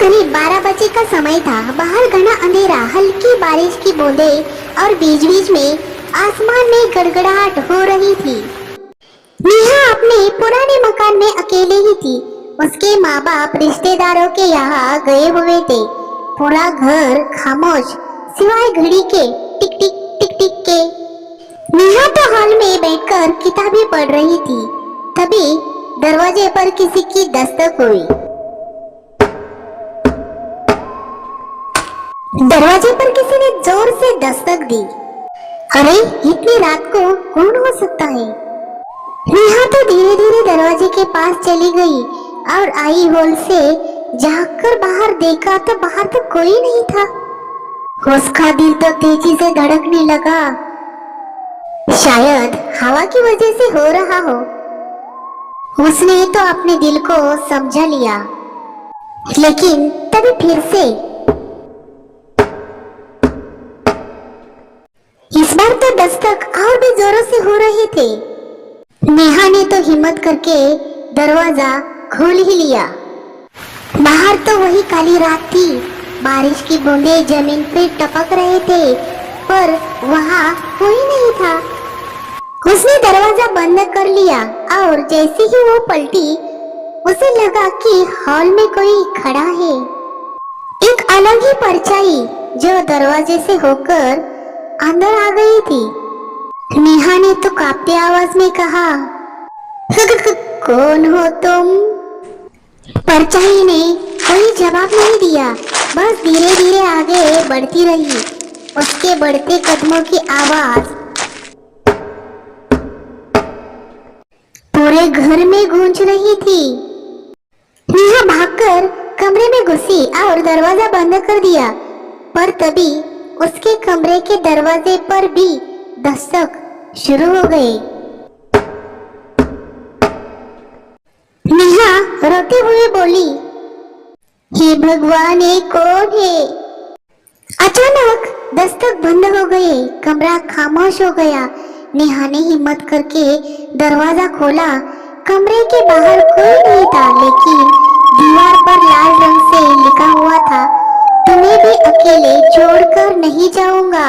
करीब 12 बजे का समय था। बाहर घना अंधेरा, हल्की बारिश की बूंदें और बीच बीच में आसमान में गड़गड़ाहट हो रही थी। नेहा अपने पुराने मकान में अकेले ही थी। उसके माँ बाप रिश्तेदारों के यहाँ गए हुए थे। पूरा घर खामोश, सिवाय घड़ी के टिक टिक टिक टिक के। नेहा तो हॉल में बैठकर किताबें पढ़ रही थी। तभी दरवाजे पर किसी की दस्तक हुई। दरवाजे पर किसी ने जोर से दस्तक दी। अरे, इतनी रात को कौन हो सकता है? नेहा तो धीरे धीरे दरवाजे के पास चली गई और आई हॉल से झांककर बाहर देखा तो बाहर तो कोई नहीं था। उसका दिल तो तेजी से धड़कने लगा। शायद हवा की वजह से हो रहा हो। उसने तो अपने दिल को समझा लिया, लेकिन तभी फिर से इस बार तो दस्तक और भी जोरों से हो रहे थे। नेहा ने तो हिम्मत करके दरवाजा खोल ही लिया। बाहर तो वही काली रात थी। बारिश की बूंदें जमीन पे टपक रहे थे, पर वहाँ कोई नहीं था। उसने दरवाजा बंद कर लिया और जैसे ही वो पलटी, उसे लगा कि हॉल में कोई खड़ा है। एक अलग ही परछाई जो दरवाजे से होकर अंदर आ गई थी। नेहा ने तो कांपते आवाज में कहा, कौन हो तुम? परछाई ने कोई जवाब नहीं दिया, बस धीरे धीरे आगे बढ़ती रही। उसके बढ़ते कदमों की आवाज पूरे घर में गूंज रही थी। नेहा भागकर कमरे में घुसी और दरवाजा बंद कर दिया, पर तभी उसके कमरे के दरवाजे पर भी दस्तक शुरू हो गए। नेहा रोते हुए बोली, हे भगवान, ये कौन है? अचानक दस्तक बंद हो गई, कमरा खामोश हो गया। नेहा ने हिम्मत करके दरवाजा खोला। कमरे के बाहर कोई नहीं था, लेकिन दीवार पर लाल रंग से लिखा हुआ था, तुम्हें भी अकेले छोड़कर नहीं जाऊंगा।